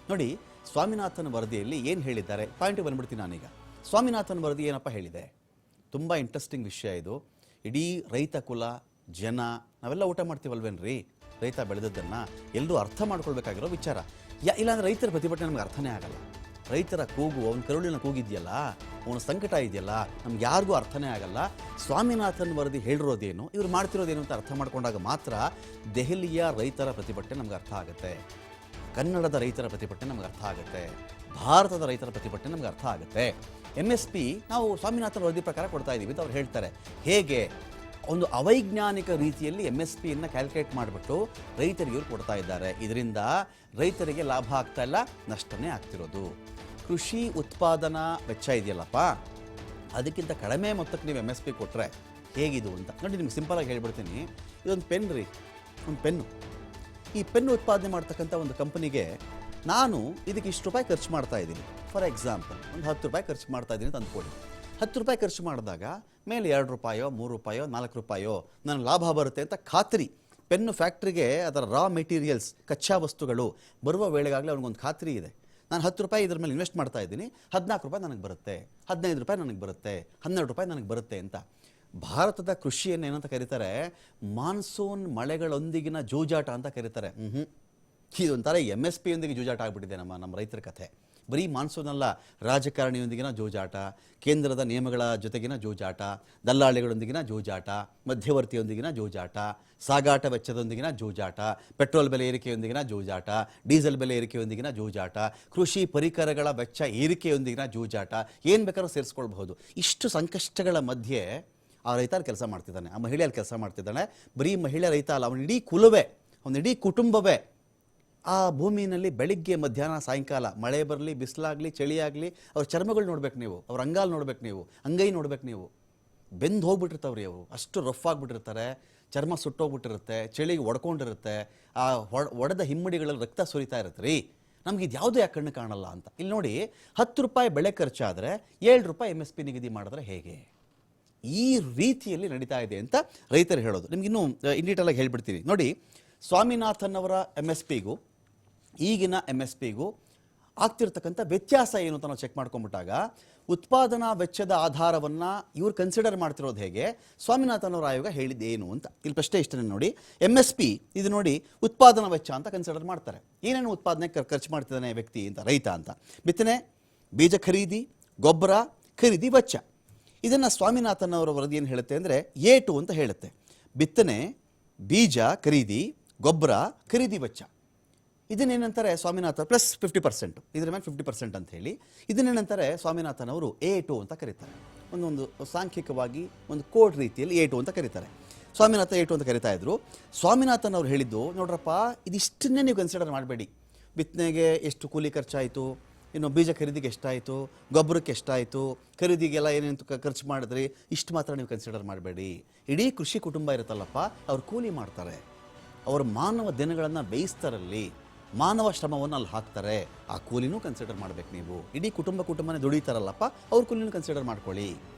ನೋಡಿ, ಸ್ವಾಮಿನಾಥನ್ ವರದಿಯಲ್ಲಿ ಏನು ಹೇಳಿದ್ದಾರೆ ಪಾಯಿಂಟಿಗೆ ಬಂದ್ಬಿಡ್ತೀನಿ ನಾನೀಗ. ಸ್ವಾಮಿನಾಥನ್ ವರದಿ ಏನಪ್ಪ ಹೇಳಿದೆ? ತುಂಬ ಇಂಟ್ರೆಸ್ಟಿಂಗ್ ವಿಷಯ ಇದು. ಇಡೀ ರೈತ ಕುಲ ಜನ ನಾವೆಲ್ಲ ಊಟ ಮಾಡ್ತೀವಲ್ವೇನ್ರಿ, ರೈತ ಬೆಳೆದದ್ದನ್ನು ಎಲ್ಲರೂ ಅರ್ಥ ಮಾಡ್ಕೊಳ್ಬೇಕಾಗಿರೋ ವಿಚಾರ. ಇಲ್ಲಾಂದರೆ ರೈತರ ಪ್ರತಿಭಟನೆ ನಮ್ಗೆ ಅರ್ಥನೇ ಆಗಲ್ಲ. ರೈತರ ಕೂಗು, ಅವನ ಕರುಳಿನ ಕೂಗಿದೆಯಲ್ಲ, ಅವನ ಸಂಕಟ ಇದೆಯಲ್ಲ, ನಮ್ಗೆ ಯಾರಿಗೂ ಅರ್ಥನೇ ಆಗಲ್ಲ. ಸ್ವಾಮಿನಾಥನ್ ವರದಿ ಹೇಳಿರೋದೇನು, ಇವ್ರು ಮಾಡ್ತಿರೋದೇನು ಅಂತ ಅರ್ಥ ಮಾಡ್ಕೊಂಡಾಗ ಮಾತ್ರ ದೆಹಲಿಯ ರೈತರ ಪ್ರತಿಭಟನೆ ನಮ್ಗೆ ಅರ್ಥ ಆಗುತ್ತೆ, ಕನ್ನಡದ ರೈತರ ಪ್ರತಿಭಟನೆ ನಮ್ಗೆ ಅರ್ಥ ಆಗುತ್ತೆ, ಭಾರತದ ರೈತರ ಪ್ರತಿಭಟನೆ ನಮ್ಗೆ ಅರ್ಥ ಆಗುತ್ತೆ. MSP ನಾವು ಸ್ವಾಮಿನಾಥನ್ ವರದಿ ಪ್ರಕಾರ ಕೊಡ್ತಾ ಇದ್ದೀವಿ ಅಂತ ಅವ್ರು ಹೇಳ್ತಾರೆ. ಹೇಗೆ? ಒಂದು ಅವೈಜ್ಞಾನಿಕ ರೀತಿಯಲ್ಲಿ MSPಯನ್ನು ಕ್ಯಾಲ್ಕುಲೇಟ್ ಮಾಡಿಬಿಟ್ಟು ರೈತರಿಗೆ ಇವ್ರು ಕೊಡ್ತಾ ಇದ್ದಾರೆ. ಇದರಿಂದ ರೈತರಿಗೆ ಲಾಭ ಆಗ್ತಾ ಇಲ್ಲ, ನಷ್ಟನೇ ಆಗ್ತಿರೋದು. ಕೃಷಿ ಉತ್ಪಾದನಾ ವೆಚ್ಚ ಇದೆಯಲ್ಲಪ್ಪ, ಅದಕ್ಕಿಂತ ಕಡಿಮೆ ಮೊತ್ತಕ್ಕೆ ನೀವು MSP ಕೊಟ್ಟರೆ ಹೇಗಿದು ಅಂತ ನೋಡಿ. ನಿಮ್ಗೆ ಸಿಂಪಲಾಗಿ ಹೇಳ್ಬಿಡ್ತೀನಿ. ಇದೊಂದು ಪೆನ್ ರೀ, ಒಂದು ಪೆನ್ನು. ಈ ಪೆನ್ನು ಉತ್ಪಾದನೆ ಮಾಡ್ತಕ್ಕಂಥ ಒಂದು ಕಂಪನಿಗೆ ನಾನು ಇದಕ್ಕೆ ಇಷ್ಟು ರೂಪಾಯಿ ಖರ್ಚು ಮಾಡ್ತಾ ಇದ್ದೀನಿ. ಫಾರ್ ಎಕ್ಸಾಂಪಲ್ ಒಂದು 10 ರೂಪಾಯಿ ಖರ್ಚು ಮಾಡ್ತಾ ಇದ್ದೀನಿ ಅಂತ ಅಂದ್ಕೊಳ್ಳಿ. 10 ರೂಪಾಯಿ ಖರ್ಚು ಮಾಡಿದಾಗ ಮೇಲೆ 2 ರೂಪಾಯೋ 3 ರೂಪಾಯೋ 4 ರೂಪಾಯೋ ನನ್ನ ಲಾಭ ಬರುತ್ತೆ ಅಂತ ಖಾತ್ರಿ. ಪೆನ್ನು ಫ್ಯಾಕ್ಟ್ರಿಗೆ ಅದರ ರಾ ಮೆಟೀರಿಯಲ್ಸ್, ಕಚ್ಚಾ ವಸ್ತುಗಳು ಬರುವ ವೇಳೆಗಾಗಲೇ ಅವ್ನಿಗೊಂದು ಖಾತ್ರಿ ಇದೆ. ನಾನು 10 ರೂಪಾಯಿ ಇದ್ರ ಮೇಲೆ ಇನ್ವೆಸ್ಟ್ ಮಾಡ್ತಾ ಇದ್ದೀನಿ, 14 ರೂಪಾಯಿ ನನಗೆ ಬರುತ್ತೆ, 15 ರೂಪಾಯಿ ನನಗೆ ಬರುತ್ತೆ, 12 ರೂಪಾಯಿ ನನಗೆ ಬರುತ್ತೆ ಅಂತ. ಭಾರತದ ಕೃಷಿಯನ್ನು ಏನಂತ ಕರೀತಾರೆ? ಮಾನ್ಸೂನ್ ಮಳೆಗಳೊಂದಿಗಿನ ಜೂಜಾಟ ಅಂತ ಕರೀತಾರೆ. ಇದೊಂಥರ MSPಯೊಂದಿಗೆ ಜೂಜಾಟ ಆಗಿಬಿಟ್ಟಿದೆ ನಮ್ಮ ರೈತರ ಕಥೆ. ಬರೀ ಮಾನ್ಸೂನ್ ಅಲ್ಲ, ರಾಜಕಾರಣಿಯೊಂದಿಗಿನ ಜೂಜಾಟ, ಕೇಂದ್ರದ ನಿಯಮಗಳ ಜೊತೆಗಿನ ಜೂಜಾಟ, ದಲ್ಲಾಳಿಗಳೊಂದಿಗಿನ ಜೂಜಾಟ, ಮಧ್ಯವರ್ತಿಯೊಂದಿಗಿನ ಜೂಜಾಟ, ಸಾಗಾಟ ವೆಚ್ಚದೊಂದಿಗಿನ ಜೂಜಾಟ, ಪೆಟ್ರೋಲ್ ಬೆಲೆ ಏರಿಕೆಯೊಂದಿಗಿನ ಜೂಜಾಟ, ಡೀಸೆಲ್ ಬೆಲೆ ಏರಿಕೆಯೊಂದಿಗಿನ ಜೂಜಾಟ, ಕೃಷಿ ಪರಿಕರಗಳ ವೆಚ್ಚ ಏರಿಕೆಯೊಂದಿಗಿನ ಜೂಜಾಟ, ಏನು ಬೇಕಾದ್ರೂ ಸೇರಿಸ್ಕೊಳ್ಬಹುದು. ಇಷ್ಟು ಸಂಕಷ್ಟಗಳ ಮಧ್ಯೆ ಆ ರೈತ ಕೆಲಸ ಮಾಡ್ತಿದ್ದಾನೆ, ಆ ಮಹಿಳೆಯಲ್ಲಿ ಕೆಲಸ ಮಾಡ್ತಿದ್ದಾನೆ. ಬರೀ ಮಹಿಳೆ ರೈತ ಅಲ್ಲ, ಅವನ ಇಡೀ ಕುಲವೇ, ಅವನ ಇಡೀ ಕುಟುಂಬವೇ ಆ ಭೂಮಿಯಲ್ಲಿ ಬೆಳಿಗ್ಗೆ ಮಧ್ಯಾಹ್ನ ಸಾಯಂಕಾಲ ಮಳೆ ಬರಲಿ ಬಿಸಿಲಾಗಲಿ ಚಳಿಯಾಗಲಿ ಅವ್ರ ಚರ್ಮಗಳು ನೋಡ್ಬೇಕು ನೀವು, ಅವ್ರ ಅಂಗಾಲು ನೋಡ್ಬೇಕು ನೀವು, ಅಂಗೈ ನೋಡ್ಬೇಕು ನೀವು. ಬೆಂದು ಹೋಗ್ಬಿಟ್ಟಿರ್ತಾವ್ರಿ ಅವರು, ಅಷ್ಟು ರಫ್ ಆಗಿಬಿಟ್ಟಿರ್ತಾರೆ, ಚರ್ಮ ಸುಟ್ಟೋಗ್ಬಿಟ್ಟಿರುತ್ತೆ, ಚಳಿಗೆ ಒಡ್ಕೊಂಡಿರುತ್ತೆ, ಆ ಒಡೆದ ಹಿಮ್ಮಡಿಗಳಲ್ಲಿ ರಕ್ತ ಸುರಿತಾ ಇರುತ್ತೆ ರೀ. ನಮ್ಗೆ ಇದು ಯಾವುದೂ ಯಾಕೆ ಕಣ್ಣು ಕಾಣಲ್ಲ ಅಂತ. ಇಲ್ಲಿ ನೋಡಿ, 10 ರೂಪಾಯಿ ಬೆಳೆ ಖರ್ಚಾದರೆ 7 ರೂಪಾಯಿ MSP ನಿಗದಿ ಮಾಡಿದ್ರೆ ಹೇಗೆ? ಈ ರೀತಿಯಲ್ಲಿ ನಡೀತಾ ಇದೆ ಅಂತ ರೈತರು ಹೇಳೋದು. ನಿಮ್ಗಿನ್ನೂ ಇನ್ ಡೀಟೇಲಾಗಿ ಹೇಳ್ಬಿಡ್ತೀನಿ ನೋಡಿ. ಸ್ವಾಮಿನಾಥನ್ ಅವರ MSPಗೂ ಈಗಿನ MSPಗೂ ಆಗ್ತಿರ್ತಕ್ಕಂಥ ವ್ಯತ್ಯಾಸ ಏನು ಅಂತ ನಾವು ಚೆಕ್ ಮಾಡ್ಕೊಂಡ್ಬಿಟ್ಟಾಗ, ಉತ್ಪಾದನಾ ವೆಚ್ಚದ ಆಧಾರವನ್ನು ಇವ್ರು ಕನ್ಸಿಡರ್ ಮಾಡ್ತಿರೋದು ಹೇಗೆ, ಸ್ವಾಮಿನಾಥನ್ ಅವರ ಆಯೋಗ ಹೇಳಿದ್ದೇನು ಅಂತ. ಇಲ್ಲಿ ಪ್ರಶ್ನೆ ಇಷ್ಟನೇ ನೋಡಿ. MSP ಇದು ನೋಡಿ ಉತ್ಪಾದನಾ ವೆಚ್ಚ ಅಂತ ಕನ್ಸಿಡರ್ ಮಾಡ್ತಾರೆ. ಏನೇನು ಉತ್ಪಾದನೆ ಖರ್ಚು ಮಾಡ್ತಿದ್ದಾನೆ ವ್ಯಕ್ತಿ ಅಂತ, ರೈತ ಅಂತ. ಬಿತ್ತನೆ, ಬೀಜ ಖರೀದಿ, ಗೊಬ್ಬರ ಖರೀದಿ ವೆಚ್ಚ. ಇದನ್ನು ಸ್ವಾಮಿನಾಥನ್ ಅವರ ವರದಿ ಏನು ಹೇಳುತ್ತೆ ಅಂದರೆ A2 ಅಂತ ಹೇಳುತ್ತೆ. ಬಿತ್ತನೆ, ಬೀಜ ಖರೀದಿ, ಗೊಬ್ಬರ ಖರೀದಿ ವೆಚ್ಚ. ಇದನ್ನೇನಂತಾರೆ ಸ್ವಾಮಿನಾಥನ್ ಪ್ಲಸ್ 50%, ಇದರ ಮೇಲೆ 50% ಅಂತ ಹೇಳಿ ಇದನ್ನೇನಂತಾರೆ ಸ್ವಾಮಿನಾಥನ್ ಅವರು A2 ಅಂತ ಕರೀತಾರೆ. ಒಂದು ಸಾಂಖ್ಯಿಕವಾಗಿ ಒಂದು ಕೋಡ್ ರೀತಿಯಲ್ಲಿ A2 ಅಂತ ಕರೀತಾರೆ. ಸ್ವಾಮಿನಾಥನ್ A2 ಅಂತ ಕರಿತಾ ಇದ್ರು. ಸ್ವಾಮಿನಾಥನ್ ಅವ್ರು ಹೇಳಿದ್ದು, ನೋಡ್ರಪ್ಪ ಇದಿಷ್ಟನ್ನೇ ನೀವು ಕನ್ಸಿಡರ್ ಮಾಡಬೇಡಿ. ಬಿತ್ತನೆಗೆ ಎಷ್ಟು ಕೂಲಿ ಖರ್ಚಾಯಿತು, ಇನ್ನು ಬೀಜ ಖರೀದಿಗೆ ಎಷ್ಟಾಯಿತು, ಗೊಬ್ಬರಕ್ಕೆ ಎಷ್ಟಾಯಿತು, ಖರೀದಿಗೆಲ್ಲ ಏನೇನು ಖರ್ಚು ಮಾಡಿದ್ರಿ, ಇಷ್ಟು ಮಾತ್ರ ನೀವು ಕನ್ಸಿಡರ್ ಮಾಡಬೇಡಿ. ಇಡೀ ಕೃಷಿ ಕುಟುಂಬ ಇರುತ್ತಲ್ಲಪ್ಪ, ಅವ್ರು ಕೂಲಿ ಮಾಡ್ತಾರೆ, ಅವ್ರ ಮಾನವ ದಿನಗಳನ್ನು ಬೇಯಿಸ್ತಾರಲ್ಲಿ, ಮಾನವ ಶ್ರಮವನ್ನು ಅಲ್ಲಿ ಹಾಕ್ತಾರೆ, ಆ ಕೂಲಿನೂ ಕನ್ಸಿಡರ್ ಮಾಡಬೇಕು ನೀವು. ಇಡೀ ಕುಟುಂಬನೇ ದುಡಿತಾರಲ್ಲಪ್ಪ, ಅವ್ರ ಕೂಲಿನೂ ಕನ್ಸಿಡರ್ ಮಾಡ್ಕೊಳ್ಳಿ.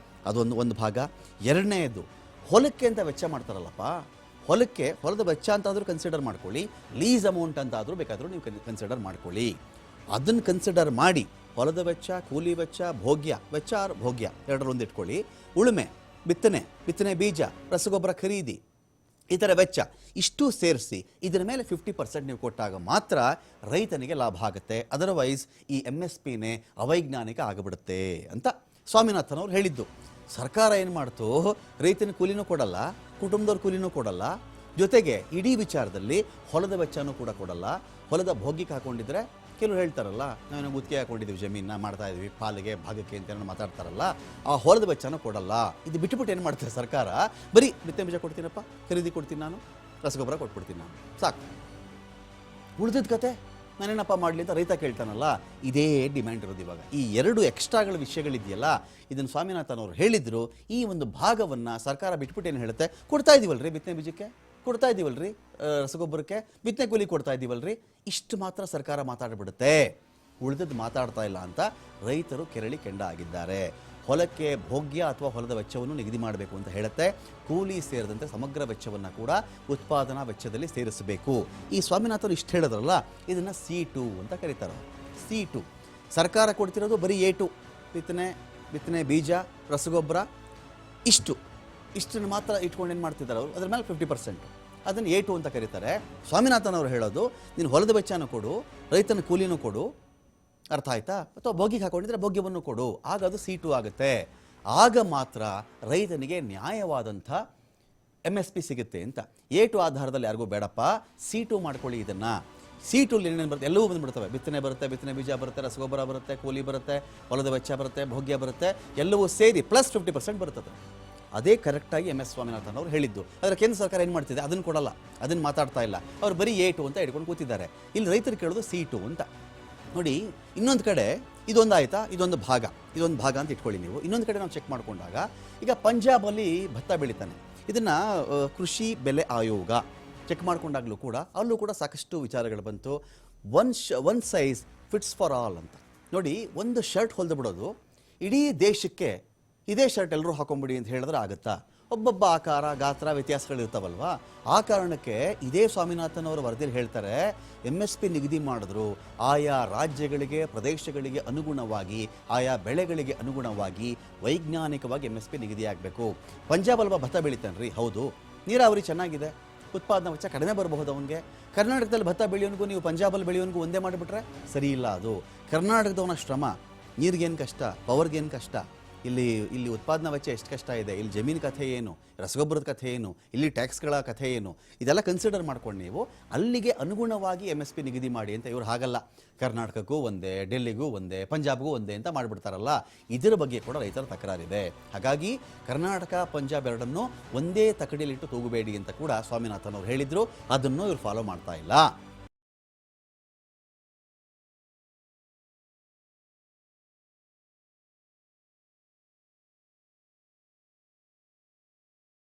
ಅದೊಂದು ಭಾಗ. ಎರಡನೇದು, ಹೊಲಕ್ಕೆ ಅಂತ ವೆಚ್ಚ ಮಾಡ್ತಾರಲ್ಲಪ್ಪ, ಹೊಲದ ವೆಚ್ಚ ಅಂತಾದರೂ ಕನ್ಸಿಡರ್ ಮಾಡ್ಕೊಳ್ಳಿ, ಲೀಸ್ ಅಮೌಂಟ್ ಅಂತಾದರೂ ಬೇಕಾದರೂ ನೀವು ಕನ್ಸಿಡರ್ ಮಾಡ್ಕೊಳ್ಳಿ. ಅದನ್ನು ಕನ್ಸಿಡರ್ ಮಾಡಿ ಹೊಲದ ವೆಚ್ಚ, ಕೂಲಿ ವೆಚ್ಚ, ವೆಚ್ಚ ಭೋಗ್ಯ ಎರಡರೊಂದು ಇಟ್ಕೊಳ್ಳಿ. ಉಳುಮೆ, ಬಿತ್ತನೆ ಬೀಜ, ರಸಗೊಬ್ಬರ ಖರೀದಿ, ಈ ಥರ ವೆಚ್ಚ ಇಷ್ಟು ಸೇರಿಸಿ ಇದರ ಮೇಲೆ 50% ನೀವು ಕೊಟ್ಟಾಗ ಮಾತ್ರ ರೈತನಿಗೆ ಲಾಭ ಆಗುತ್ತೆ. ಅದರ್ವೈಸ್ ಈ MSPನೇ ಅವೈಜ್ಞಾನಿಕ ಆಗಿಬಿಡುತ್ತೆ ಅಂತ ಸ್ವಾಮಿನಾಥನ್ ಅವ್ರು ಹೇಳಿದ್ದು. ಸರ್ಕಾರ ಏನು ಮಾಡ್ತು, ರೈತನ ಕೂಲಿನೂ ಕೊಡಲ್ಲ, ಕುಟುಂಬದವ್ರ ಕೂಲಿನೂ ಕೊಡಲ್ಲ, ಜೊತೆಗೆ ಇಡೀ ವಿಚಾರದಲ್ಲಿ ಹೊಲದ ವೆಚ್ಚನೂ ಕೂಡ ಕೊಡಲ್ಲ. ಹೊಲದ ಭೋಗ್ಯಕ್ಕೆ ಹಾಕೊಂಡಿದ್ರೆ ಕೆಲವರು ಹೇಳ್ತಾರಲ್ಲ, ನಾವು ಗುತ್ತಿಗೆ ಹಾಕೊಂಡಿದ್ದೀವಿ, ಜಮೀನ ಮಾಡ್ತಾ ಇದ್ದೀವಿ, ಪಾಲಿಗೆ ಭಾಗಕ್ಕೆ ಅಂತ ಮಾತಾಡ್ತಾರಲ್ಲ, ಆ ಹೊಲದ ವೆಚ್ಚನೂ ಕೊಡಲ್ಲ. ಇದು ಬಿಟ್ಟುಬಿಟ್ಟು ಏನು ಮಾಡ್ತಾರೆ ಸರ್ಕಾರ, ಬರೀ ಬಿತ್ತನೆ ಬೀಜ ಕೊಡ್ತೀನಪ್ಪ, ಖರೀದಿ ಕೊಡ್ತೀನಿ, ನಾನು ರಸಗೊಬ್ಬರ ಕೊಟ್ಬಿಡ್ತೀನಿ, ನಾನು ಸಾಕು, ಉಳಿದಿದ್ದ ಕತೆ ನಾನೇನಪ್ಪ ಮಾಡಲಿ ಅಂತ ರೈತ ಕೇಳ್ತಾನಲ್ಲ. ಇದೇ ಡಿಮ್ಯಾಂಡ್ ಇರೋದು ಇವಾಗ. ಈ 2 ಎಕ್ಸ್ಟ್ರಾಗಳ ವಿಷಯಗಳಿದೆಯಲ್ಲ, ಇದನ್ನು ಸ್ವಾಮಿನಾಥನ್ ಅವರು ಹೇಳಿದ್ರು. ಈ ಒಂದು ಭಾಗವನ್ನು ಸರ್ಕಾರ ಬಿಟ್ಬಿಟ್ಟು ಏನು ಹೇಳುತ್ತೆ, ಕೊಡ್ತಾ ಇದ್ದೀವಲ್ರಿ ಬಿತ್ತನೆ ಬೀಜಕ್ಕೆ, ಕೊಡ್ತಾ ಇದ್ದೀವಲ್ರಿ ರಸಗೊಬ್ಬರಕ್ಕೆ, ಬಿತ್ತನೆ ಕೂಲಿ ಕೊಡ್ತಾ ಇದ್ದೀವಲ್ರಿ, ಇಷ್ಟು ಮಾತ್ರ ಸರ್ಕಾರ ಮಾತಾಡ್ಬಿಡುತ್ತೆ, ಉಳಿದದ್ದು ಮಾತಾಡ್ತಾ ಇಲ್ಲ ಅಂತ ರೈತರು ಕೆರಳಿ ಕೆಂಡ ಆಗಿದ್ದಾರೆ. ಹೊಲಕ್ಕೆ ಭೋಗ್ಯ ಅಥವಾ ಹೊಲದ ವೆಚ್ಚವನ್ನು ನಿಗದಿ ಮಾಡಬೇಕು ಅಂತ ಹೇಳುತ್ತೆ. ಕೂಲಿ ಸೇರಿದಂತೆ ಸಮಗ್ರ ವೆಚ್ಚವನ್ನು ಕೂಡ ಉತ್ಪಾದನಾ ವೆಚ್ಚದಲ್ಲಿ ಸೇರಿಸಬೇಕು. ಈ ಸ್ವಾಮಿನಾಥನ್ ಇಷ್ಟು ಹೇಳಿದ್ರಲ್ಲ, ಇದನ್ನು C2 ಅಂತ ಕರೀತಾರೆ. C2 ಸರ್ಕಾರ ಕೊಡ್ತಿರೋದು ಬರೀ A2, ಬಿತ್ತನೆ ಬೀಜ, ರಸಗೊಬ್ಬರ, ಇಷ್ಟನ್ನು ಮಾತ್ರ ಇಟ್ಕೊಂಡು ಏನು ಮಾಡ್ತಿದ್ದಾರೆ ಅವರು, ಅದ್ರ ಮೇಲೆ 50%, ಅದನ್ನು A2 ಅಂತ ಕರೀತಾರೆ. ಸ್ವಾಮಿನಾಥನ್ ಅವರು ಹೇಳೋದು, ನೀನು ಹೊಲದ ವೆಚ್ಚನೂ ಕೊಡು, ರೈತನ ಕೂಲಿನೂ ಕೊಡು, ಅರ್ಥ ಆಯ್ತಾ, ಅಥವಾ ಭೋಗಿಗೆ ಹಾಕೊಂಡಿದ್ರೆ ಭೋಗ್ಯವನ್ನು ಕೊಡು, ಆಗ ಅದು C2 ಆಗುತ್ತೆ. ಆಗ ಮಾತ್ರ ರೈತನಿಗೆ ನ್ಯಾಯವಾದಂಥ MSP ಸಿಗುತ್ತೆ ಅಂತ. A2 ಆಧಾರದಲ್ಲಿ ಯಾರಿಗೂ ಬೇಡಪ್ಪ, C2 ಮಾಡ್ಕೊಳ್ಳಿ. ಇದನ್ನು C2 ಏನೇನು ಬರುತ್ತೆ ಎಲ್ಲವೂ ಬಂದುಬಿಡ್ತವೆ. ಬಿತ್ತನೆ ಬರುತ್ತೆ, ಬಿತ್ತನೆ ಬೀಜ ಬರುತ್ತೆ, ರಸಗೊಬ್ಬರ ಬರುತ್ತೆ, ಕೂಲಿ ಬರುತ್ತೆ, ಹೊಲದ ವೆಚ್ಚ ಬರುತ್ತೆ, ಭೋಗ್ಯ ಬರುತ್ತೆ, ಎಲ್ಲವೂ ಸೇರಿ ಪ್ಲಸ್ 50% ಬರ್ತದೆ. ಅದೇ ಕರೆಕ್ಟಾಗಿ MS ಸ್ವಾಮಿನಾಥನ್ ಅವರು ಹೇಳಿದ್ದು. ಆದರೆ ಕೇಂದ್ರ ಸರ್ಕಾರ ಏನು ಮಾಡ್ತಿದೆ, ಅದನ್ನು ಕೊಡಲ್ಲ, ಅದನ್ನು ಮಾತಾಡ್ತಾ ಇಲ್ಲ. ಅವ್ರು ಬರೀ A2 ಅಂತ ಹಿಡ್ಕೊಂಡು ಕೂತಿದ್ದಾರೆ. ಇಲ್ಲಿ ರೈತರು ಕೇಳೋದು C2 ಅಂತ. ನೋಡಿ, ಇನ್ನೊಂದು ಕಡೆ ಇದೊಂದು ಆಯಿತಾ, ಇದೊಂದು ಭಾಗ ಅಂತ ಇಟ್ಕೊಳ್ಳಿ ನೀವು. ಇನ್ನೊಂದು ಕಡೆ ನಾವು ಚೆಕ್ ಮಾಡಿಕೊಂಡಾಗ, ಈಗ ಪಂಜಾಬಲ್ಲಿ ಭತ್ತ ಬೆಳೀತಾನೆ. ಇದನ್ನು ಕೃಷಿ ಬೆಲೆ ಆಯೋಗ ಚೆಕ್ ಮಾಡ್ಕೊಂಡಾಗಲೂ ಕೂಡ ಅಲ್ಲೂ ಕೂಡ ಸಾಕಷ್ಟು ವಿಚಾರಗಳು ಬಂತು. One size fits for all ಅಂತ. ನೋಡಿ, ಒಂದು ಶರ್ಟ್ ಹೊಲ್ದು ಬಿಡೋದು, ಇಡೀ ದೇಶಕ್ಕೆ ಇದೇ ಶರ್ಟ್ ಎಲ್ಲರೂ ಹಾಕೊಂಬಿಡಿ ಅಂತ ಹೇಳಿದ್ರೆ ಆಗುತ್ತಾ? ಒಬ್ಬೊಬ್ಬ ಆಕಾರ ಗಾತ್ರ ವ್ಯತ್ಯಾಸಗಳಿರ್ತಾವಲ್ವಾ. ಆ ಕಾರಣಕ್ಕೆ ಇದೇ ಸ್ವಾಮಿನಾಥನ್ ಅವರು ವರದಿಯಲ್ಲಿ ಹೇಳ್ತಾರೆ, MSP ನಿಗದಿ ಮಾಡಿದ್ರು ಆಯಾ ರಾಜ್ಯಗಳಿಗೆ, ಪ್ರದೇಶಗಳಿಗೆ ಅನುಗುಣವಾಗಿ, ಆಯಾ ಬೆಳೆಗಳಿಗೆ ಅನುಗುಣವಾಗಿ ವೈಜ್ಞಾನಿಕವಾಗಿ MSP ನಿಗದಿ ಆಗಬೇಕು. ಪಂಜಾಬ್ ಅಲ್ವಾ ಭತ್ತ ಬೆಳಿತಾನ್ರಿ, ಹೌದು, ನೀರಾವರಿ ಚೆನ್ನಾಗಿದೆ, ಉತ್ಪಾದನಾ ವೆಚ್ಚ ಕಡಿಮೆ ಬರಬಹುದು ಅವನಿಗೆ. ಕರ್ನಾಟಕದಲ್ಲಿ ಭತ್ತ ಬೆಳೆಯೋನಿಗೂ ನೀವು ಪಂಜಾಬಲ್ಲಿ ಬೆಳೆಯೋನಿಗೂ ಒಂದೇ ಮಾಡಿಬಿಟ್ರೆ ಸರಿ ಇಲ್ಲ. ಅದು ಕರ್ನಾಟಕದವನ ಶ್ರಮ, ನೀರಿಗೇನು ಕಷ್ಟ, ಪವರ್ಗೇನು ಕಷ್ಟ, ಇಲ್ಲಿ ಉತ್ಪಾದನಾ ವೆಚ್ಚ ಎಷ್ಟು ಕಷ್ಟ ಇದೆ, ಇಲ್ಲಿ ಜಮೀನು ಕಥೆ ಏನು, ರಸಗೊಬ್ಬರದ ಕಥೆ ಏನು, ಇಲ್ಲಿ ಟ್ಯಾಕ್ಸ್ಗಳ ಕಥೆ ಏನು, ಇದೆಲ್ಲ ಕನ್ಸಿಡರ್ ಮಾಡ್ಕೊಂಡು ನೀವು ಅಲ್ಲಿಗೆ ಅನುಗುಣವಾಗಿ MSP ನಿಗದಿ ಮಾಡಿ ಅಂತ. ಇವರು ಹಾಗಲ್ಲ, ಕರ್ನಾಟಕಕ್ಕೂ ಒಂದೇ, ಡೆಲ್ಲಿಗೂ ಒಂದೇ, ಪಂಜಾಬ್ಗೂ ಒಂದೇ ಅಂತ ಮಾಡಿಬಿಡ್ತಾರಲ್ಲ. ಇದರ ಬಗ್ಗೆ ಕೂಡ ರೈತರ ತಕರಾರಿದೆ. ಹಾಗಾಗಿ ಕರ್ನಾಟಕ ಪಂಜಾಬ್ ಎರಡನ್ನೂ ಒಂದೇ ತಕಡಿಯಲ್ಲಿಟ್ಟು ತೂಗಬೇಡಿ ಅಂತ ಕೂಡ ಸ್ವಾಮಿನಾಥನ್ ಅವರು ಹೇಳಿದ್ರು. ಅದನ್ನು ಇವರು ಫಾಲೋ ಮಾಡ್ತಾ ಇಲ್ಲ.